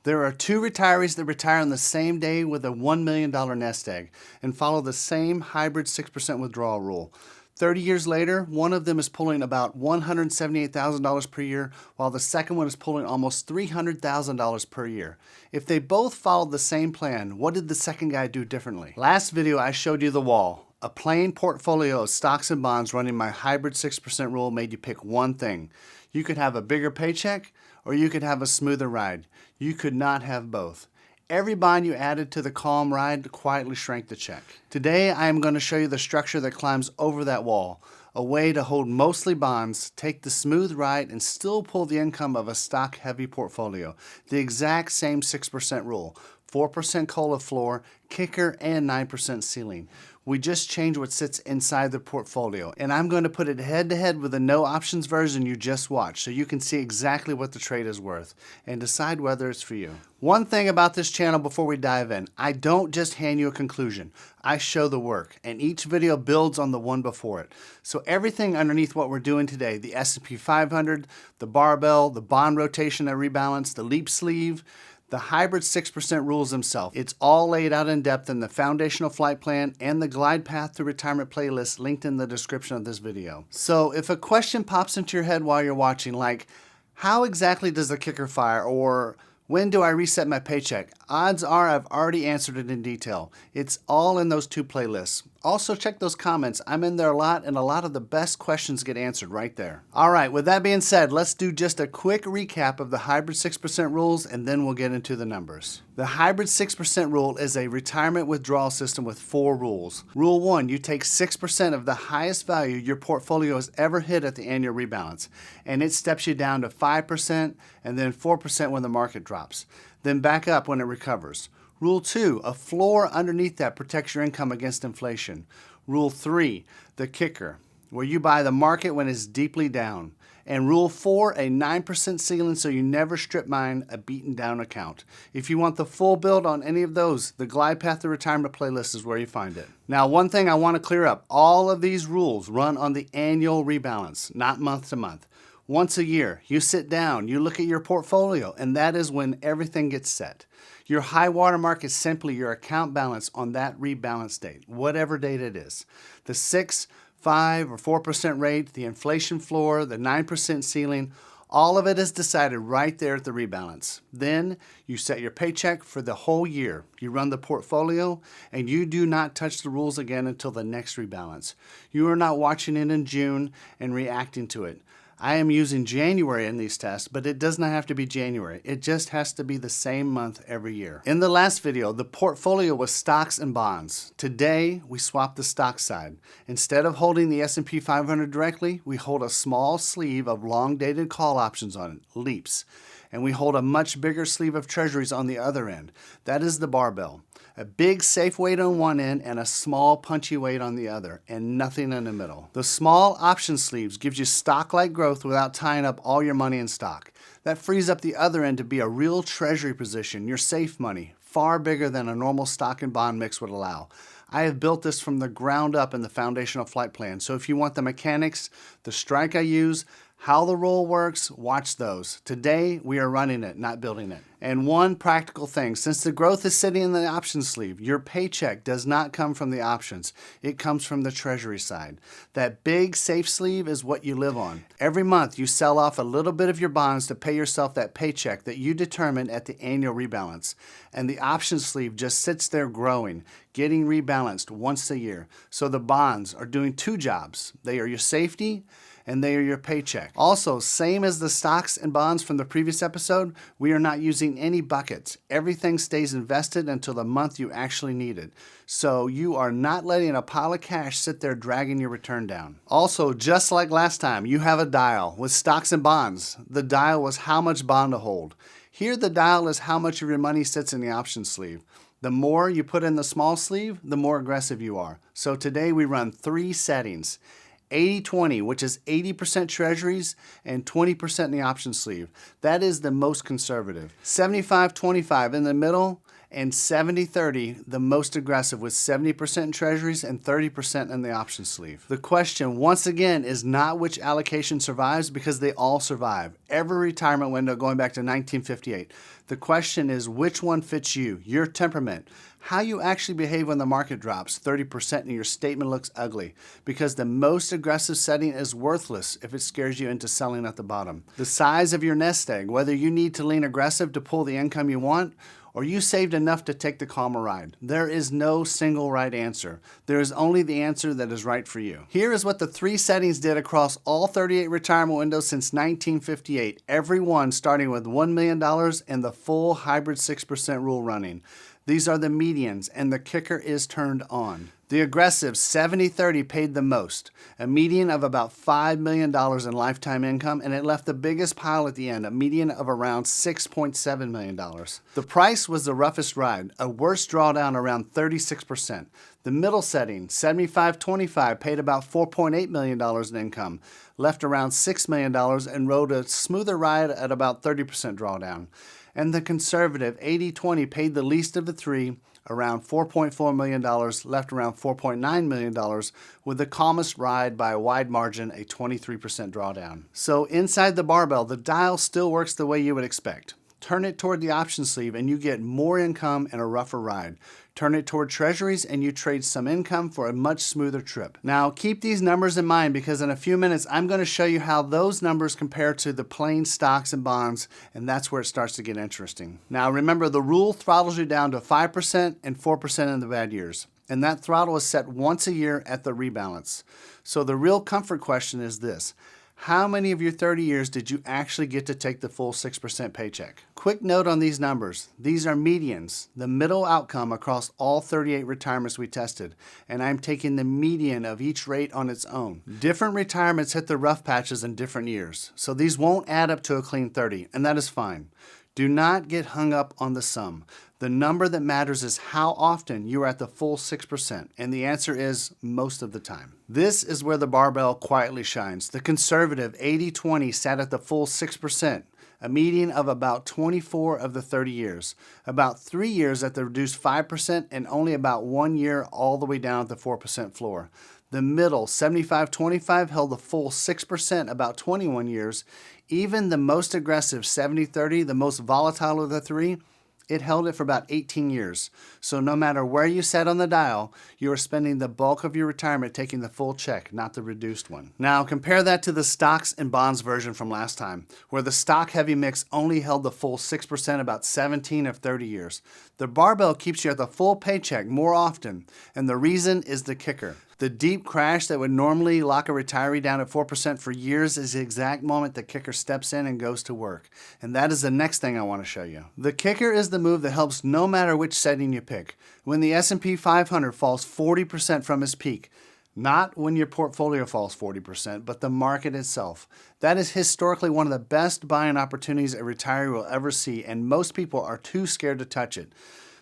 There are two retirees that retire on the same day with a $1 million nest egg and follow the same hybrid 6% withdrawal rule. 30 years later, one of them is pulling about $178,000 per year, while the second one is pulling almost $300,000 per year. If they both followed the same plan, what did the second guy do differently? Last video, I showed you the wall. A plain portfolio of stocks and bonds running my hybrid 6% rule made you pick one thing. You could have a bigger paycheck, or you could have a smoother ride. You could not have both. Every bond you added to the calm ride quietly shrank the check. Today, I am going to show you the structure that climbs over that wall, a way to hold mostly bonds, take the smooth ride, and still pull the income of a stock-heavy portfolio. The exact same 6% rule, 4% COLA floor, kicker, and 9% ceiling. We just change what sits inside the portfolio, and I'm going to put it head-to-head with the no options version you just watched so you can see exactly what the trade is worth and decide whether it's for you. One thing about this channel before we dive in, I don't just hand you a conclusion. I show the work, and each video builds on the one before it. So everything underneath what we're doing today, the S&P 500, the barbell, the bond rotation and rebalance, the leap sleeve, the hybrid 6% rules themselves. It's all laid out in depth in the foundational flight plan and the glide path to retirement playlist linked in the description of this video. So if a question pops into your head while you're watching, like, how exactly does the kicker fire, or when do I reset my paycheck? Odds are I've already answered it in detail. It's all in those two playlists. Also check those comments. I'm in there a lot, and a lot of the best questions get answered right there. All right, with that being said, let's do just a quick recap of the hybrid 6% rules, and then we'll get into the numbers. The hybrid 6% rule is a retirement withdrawal system with 4 rules. Rule 1, you take 6% of the highest value your portfolio has ever hit at the annual rebalance, and it steps you down to 5% and then 4% when the market drops. Then back up when it recovers. Rule 2, a floor underneath that protects your income against inflation. Rule 3, the kicker, where you buy the market when it's deeply down. And Rule 4, a 9% ceiling so you never strip mine a beaten down account. If you want the full build on any of those, the Glide Path to Retirement playlist is where you find it. Now, one thing I want to clear up, all of these rules run on the annual rebalance, not month to month. Once a year, you sit down, you look at your portfolio, and that is when everything gets set. Your high water mark is simply your account balance on that rebalance date, whatever date it is. The 6, 5, or 4% rate, the inflation floor, the 9% ceiling, all of it is decided right there at the rebalance. Then you set your paycheck for the whole year. You run the portfolio, and you do not touch the rules again until the next rebalance. You are not watching it in June and reacting to it. I am using January in these tests, but it does not have to be January. It just has to be the same month every year. In the last video, the portfolio was stocks and bonds. Today, we swap the stock side. Instead of holding the S&P 500 directly, we hold a small sleeve of long-dated call options on it, leaps. And we hold a much bigger sleeve of treasuries on the other end. That is the barbell. A big safe weight on one end and a small punchy weight on the other, and nothing in the middle. The small option sleeves gives you stock-like growth without tying up all your money in stock. That frees up the other end to be a real treasury position, your safe money, far bigger than a normal stock and bond mix would allow. I have built this from the ground up in the foundational flight plan, so if you want the mechanics, the strike I use, how the roll works, watch those. Today, we are running it, not building it. And one practical thing, since the growth is sitting in the option sleeve, your paycheck does not come from the options. It comes from the treasury side. That big safe sleeve is what you live on. Every month, you sell off a little bit of your bonds to pay yourself that paycheck that you determine at the annual rebalance. And the option sleeve just sits there growing, getting rebalanced once a year. So the bonds are doing 2 jobs. They are your safety, and they are your paycheck. Also, same as the stocks and bonds from the previous episode, we are not using any buckets. Everything stays invested until the month you actually need it. So you are not letting a pile of cash sit there dragging your return down. Also, just like last time, you have a dial. With stocks and bonds, the dial was how much bond to hold. Here, the dial is how much of your money sits in the option sleeve. The more you put in the small sleeve, the more aggressive you are. So today we run 3 settings. 80-20, which is 80% treasuries and 20% in the option sleeve. That is the most conservative. 75-25 in the middle, and 70-30, the most aggressive, with 70% in treasuries and 30% in the option sleeve. The question, once again, is not which allocation survives, because they all survive. Every retirement window going back to 1958. The question is which one fits you, your temperament, how you actually behave when the market drops 30% and your statement looks ugly, because the most aggressive setting is worthless if it scares you into selling at the bottom. The size of your nest egg, whether you need to lean aggressive to pull the income you want, or you saved enough to take the calmer ride. There is no single right answer. There is only the answer that is right for you. Here is what the 3 settings did across all 38 retirement windows since 1958, every one starting with $1 million and the full hybrid 6% rule running. These are the medians, and the kicker is turned on. The aggressive 70-30 paid the most, a median of about $5 million in lifetime income, and it left the biggest pile at the end, a median of around $6.7 million. The price was the roughest ride, a worse drawdown around 36%. The middle setting, 75-25, paid about $4.8 million in income, left around $6 million, and rode a smoother ride at about 30% drawdown. And the conservative 80-20 paid the least of the 3, around $4.4 million, left around $4.9 million, with the calmest ride by a wide margin, a 23% drawdown. So inside the barbell, the dial still works the way you would expect. Turn it toward the option sleeve and you get more income and a rougher ride. Turn it toward treasuries and you trade some income for a much smoother trip. Now keep these numbers in mind, because in a few minutes I'm going to show you how those numbers compare to the plain stocks and bonds, and that's where it starts to get interesting. Now remember, the rule throttles you down to 5% and 4% in the bad years, and that throttle is set once a year at the rebalance. So the real comfort question is this: how many of your 30 years did you actually get to take the full 6% paycheck? Quick note on these numbers. These are medians, the middle outcome across all 38 retirements we tested, and I'm taking the median of each rate on its own. Different retirements hit the rough patches in different years, so these won't add up to a clean 30, and that is fine. Do not get hung up on the sum. The number that matters is how often you are at the full 6%, and the answer is most of the time. This is where the barbell quietly shines. The conservative 80-20 sat at the full 6%, a median of about 24 of the 30 years, about 3 years at the reduced 5%, and only about 1 year all the way down at the 4% floor. The middle 75-25 held the full 6% about 21 years. Even the most aggressive 70-30, the most volatile of the 3, it held it for about 18 years. So no matter where you sat on the dial, you are spending the bulk of your retirement taking the full check, not the reduced one. Now compare that to the stocks and bonds version from last time, where the stock heavy mix only held the full 6% about 17 of 30 years. The barbell keeps you at the full paycheck more often, and the reason is the kicker. The deep crash that would normally lock a retiree down at 4% for years is the exact moment the kicker steps in and goes to work. And that is the next thing I want to show you. The kicker is the move that helps no matter which setting you pick. When the S&P 500 falls 40% from its peak, not when your portfolio falls 40%, but the market itself. That is historically one of the best buying opportunities a retiree will ever see, and most people are too scared to touch it.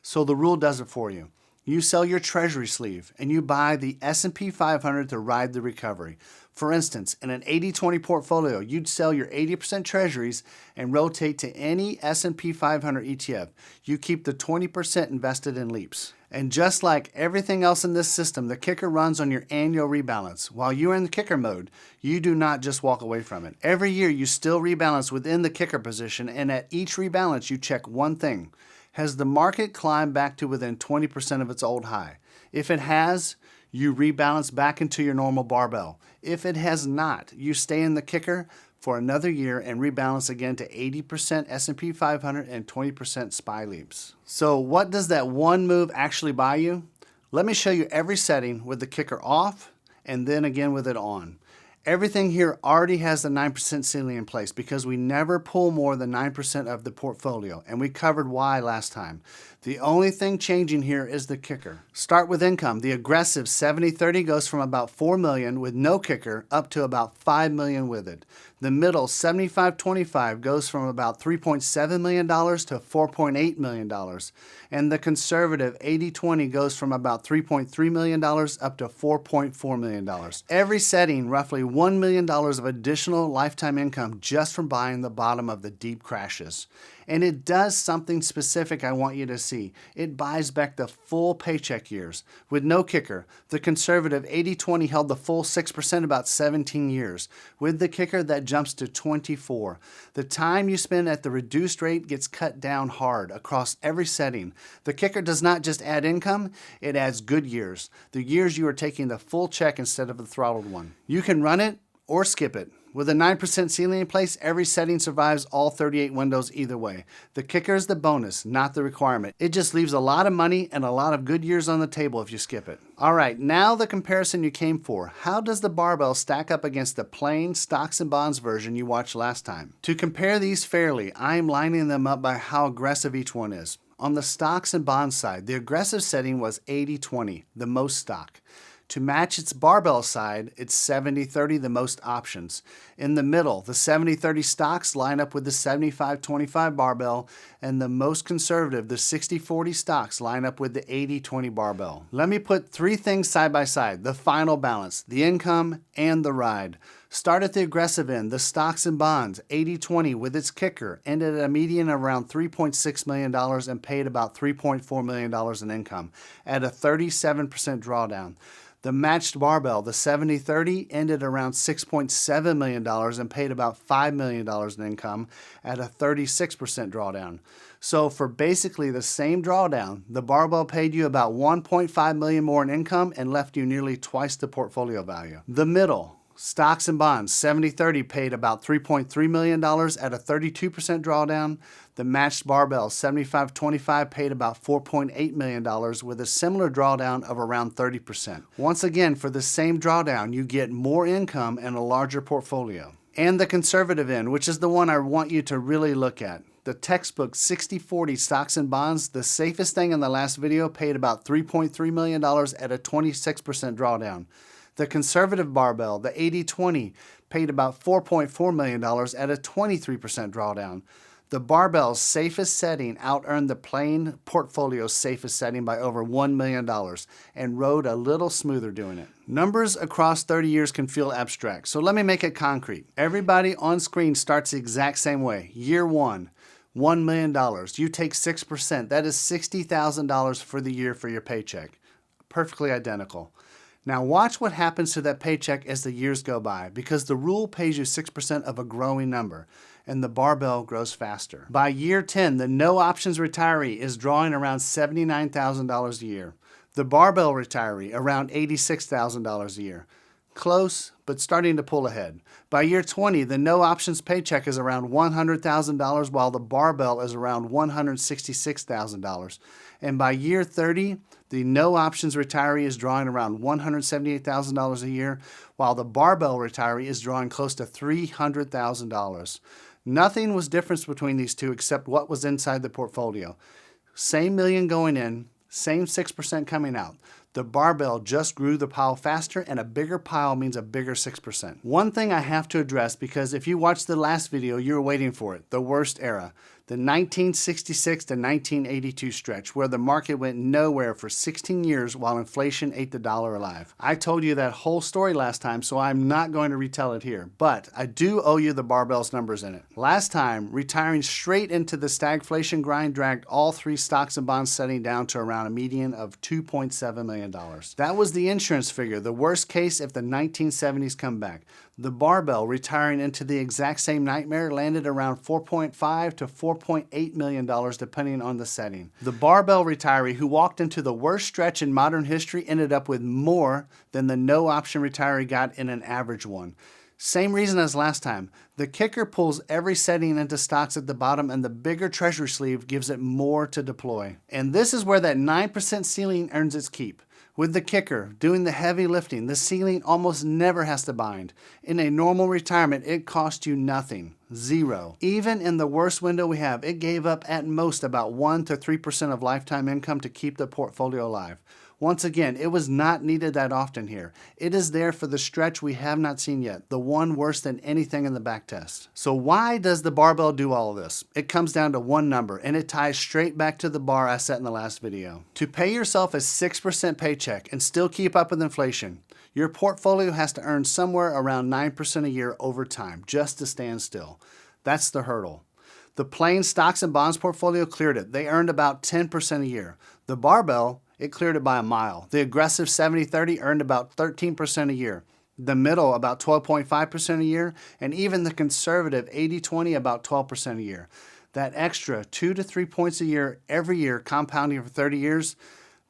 So the rule does it for you. You sell your treasury sleeve and you buy the S&P 500 to ride the recovery. For instance, in an 80-20 portfolio, you'd sell your 80% treasuries and rotate to any S&P 500 ETF. You keep the 20% invested in leaps. And just like everything else in this system, the kicker runs on your annual rebalance. While you're in the kicker mode, you do not just walk away from it. Every year you still rebalance within the kicker position, and at each rebalance you check one thing. Has the market climbed back to within 20% of its old high? If it has, you rebalance back into your normal barbell. If it has not, you stay in the kicker for another year and rebalance again to 80% S&P 500 and 20% SPY leaps. So what does that one move actually buy you? Let me show you every setting with the kicker off and then again with it on. Everything here already has the 9% ceiling in place because we never pull more than 9% of the portfolio, and we covered why last time. The only thing changing here is the kicker. Start with income. The aggressive 70-30 goes from about $4 million with no kicker up to about $5 million with it. The middle 75-25 goes from about $3.7 million to $4.8 million. And the conservative 80-20 goes from about $3.3 million up to $4.4 million. Every setting roughly $1 million of additional lifetime income just from buying the bottom of the deep crashes. And it does something specific I want you to see. It buys back the full paycheck years. With no kicker, the conservative 80/20 held the full 6% about 17 years. With the kicker, that jumps to 24. The time you spend at the reduced rate gets cut down hard across every setting. The kicker does not just add income, it adds good years. The years you are taking the full check instead of the throttled one. You can run it or skip it. With a 9% ceiling in place, every setting survives all 38 windows either way. The kicker is the bonus, not the requirement. It just leaves a lot of money and a lot of good years on the table if you skip it. All right, now the comparison you came for. How does the barbell stack up against the plain stocks and bonds version you watched last time? To compare these fairly, I am lining them up by how aggressive each one is. On the stocks and bonds side, the aggressive setting was 80/20, the most stock. To match its barbell side, it's 70/30, the most options. In the middle, the 70/30 stocks line up with the 75/25 barbell, and the most conservative, the 60/40 stocks, line up with the 80/20 barbell. Let me put three things side by side: the final balance, the income, and the ride. Start at the aggressive end, the stocks and bonds, 80/20 with its kicker, ended at a median of around $3.6 million and paid about $3.4 million in income at a 37% drawdown. The matched barbell, the 70/30, ended around $6.7 million and paid about $5 million in income at a 36% drawdown. So for basically the same drawdown, the barbell paid you about $1.5 million more in income and left you nearly twice the portfolio value. The middle, stocks and bonds, 70/30 paid about $3.3 million at a 32% drawdown. The matched barbell, 75/25, paid about $4.8 million with a similar drawdown of around 30%. Once again, for the same drawdown, you get more income and a larger portfolio. And the conservative end, which is the one I want you to really look at. The textbook 60/40 stocks and bonds, the safest thing in the last video, paid about $3.3 million at a 26% drawdown. The conservative barbell, the 80/20, paid about $4.4 million at a 23% drawdown. The barbell's safest setting out-earned the plain portfolio's safest setting by over $1 million and rode a little smoother doing it. Numbers across 30 years can feel abstract, so let me make it concrete. Everybody on screen starts the exact same way. Year one, $1 million. You take 6%. That is $60,000 for the year for your paycheck. Perfectly identical. Now watch what happens to that paycheck as the years go by, because the rule pays you 6% of a growing number, and the barbell grows faster. By year 10, the no options retiree is drawing around $79,000 a year. The barbell retiree around $86,000 a year. Close, but starting to pull ahead. By year 20, the no options paycheck is around $100,000, while the barbell is around $166,000. And by year 30, the no options retiree is drawing around $178,000 a year, while the barbell retiree is drawing close to $300,000. Nothing was different between these two except what was inside the portfolio. Same million going in, same 6% coming out. The barbell just grew the pile faster, and a bigger pile means a bigger 6%. One thing I have to address, because if you watched the last video, you were waiting for it, the worst era. The 1966 to 1982 stretch, where the market went nowhere for 16 years while inflation ate the dollar alive. I told you that whole story last time, so I'm not going to retell it here, but I do owe you the barbell's numbers in it. Last time, retiring straight into the stagflation grind dragged all three stocks and bonds setting down to around a median of $2.7 million. That was the insurance figure, the worst case if the 1970s come back. The barbell retiring into the exact same nightmare landed around $4.5 to $4.8 million depending on the setting. The barbell retiree who walked into the worst stretch in modern history ended up with more than the no option retiree got in an average one. Same reason as last time. The kicker pulls every setting into stocks at the bottom, and the bigger treasury sleeve gives it more to deploy. And this is where that 9% ceiling earns its keep. With the kicker doing the heavy lifting, the ceiling almost never has to bind. In a normal retirement, it costs you nothing. Zero. Even in the worst window we have, it gave up at most about 1 to 3% of lifetime income to keep the portfolio alive. Once again, it was not needed that often here. It is there for the stretch we have not seen yet, the one worse than anything in the backtest. So why does the barbell do all of this? It comes down to one number, and it ties straight back to the bar I set in the last video. To pay yourself a 6% paycheck and still keep up with inflation, your portfolio has to earn somewhere around 9% a year over time, just to stand still. That's the hurdle. The plain stocks and bonds portfolio cleared it. They earned about 10% a year. The barbell, it cleared it by a mile. The aggressive 70-30 earned about 13% a year. The middle, about 12.5% a year. And even the conservative 80-20, about 12% a year. That extra 2 to 3 points a year, every year, compounding for 30 years,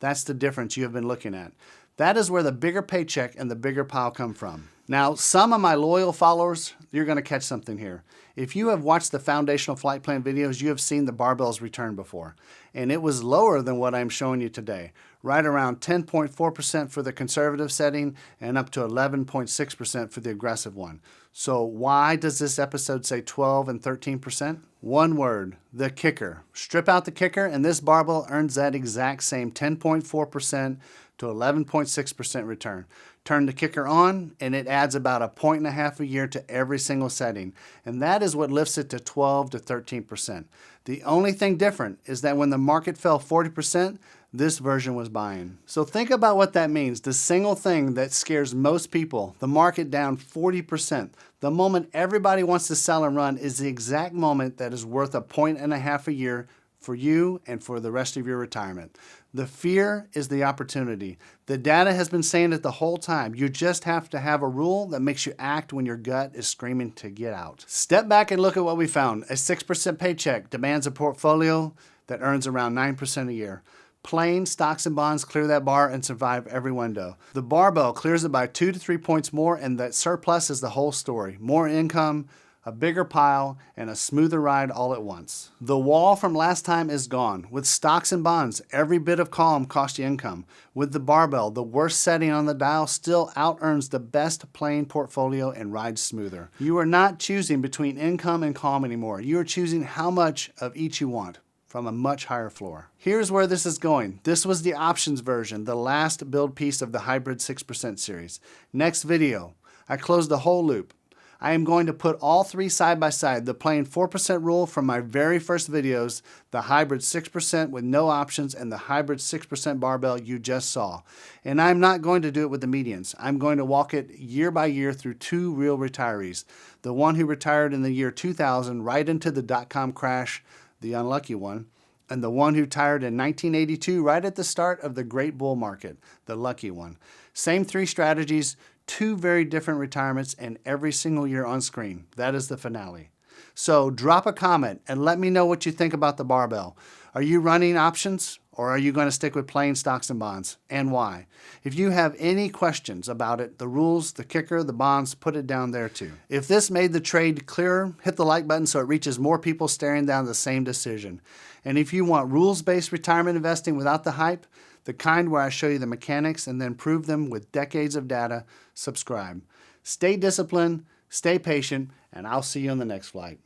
that's the difference you have been looking at. That is where the bigger paycheck and the bigger pile come from. Now, some of my loyal followers, you're going to catch something here. If you have watched the foundational flight plan videos, you have seen the barbell's return before. And it was lower than what I'm showing you today. Right around 10.4% for the conservative setting and up to 11.6% for the aggressive one. So why does this episode say 12 and 13%? One word, the kicker. Strip out the kicker and this barbell earns that exact same 10.4% to 11.6% return. Turn the kicker on and it adds about 1.5 points a year to every single setting. And that is what lifts it to 12 to 13%. The only thing different is that when the market fell 40%, this version was buying. So think about what that means. The single thing that scares most people, the market down 40%, the moment everybody wants to sell and run is the exact moment that is worth 1.5 points a year for you and for the rest of your retirement. The fear is the opportunity. The data has been saying it the whole time. You just have to have a rule that makes you act when your gut is screaming to get out. Step back and look at what we found. A 6% paycheck demands a portfolio that earns around 9% a year. Plain stocks and bonds clear that bar and survive every window. The barbell clears it by 2 to 3 points more, and that surplus is the whole story. More income, a bigger pile, and a smoother ride all at once. The wall from last time is gone. With stocks and bonds, every bit of calm costs you income. With the barbell, the worst setting on the dial still out-earns the best plain portfolio and rides smoother. You are not choosing between income and calm anymore. You are choosing how much of each you want, from a much higher floor. Here's where this is going. This was the options version, the last build piece of the hybrid 6% series. Next video, I close the whole loop. I am going to put all three side by side, the plain 4% rule from my very first videos, the hybrid 6% with no options, and the hybrid 6% barbell you just saw. And I'm not going to do it with the medians. I'm going to walk it year by year through two real retirees. The one who retired in the year 2000 right into the dot-com crash, the unlucky one, and the one who retired in 1982 right at the start of the great bull market, the lucky one. Same three strategies, two very different retirements, and every single year on screen. That is the finale. So drop a comment and let me know what you think about the barbell. Are you running options or are you going to stick with plain stocks and bonds, and why? If you have any questions about it, the rules, the kicker, the bonds, put it down there too. If this made the trade clearer, hit the like button so it reaches more people staring down the same decision. And if you want rules-based retirement investing without the hype, the kind where I show you the mechanics and then prove them with decades of data, subscribe. Stay disciplined, stay patient, and I'll see you on the next flight.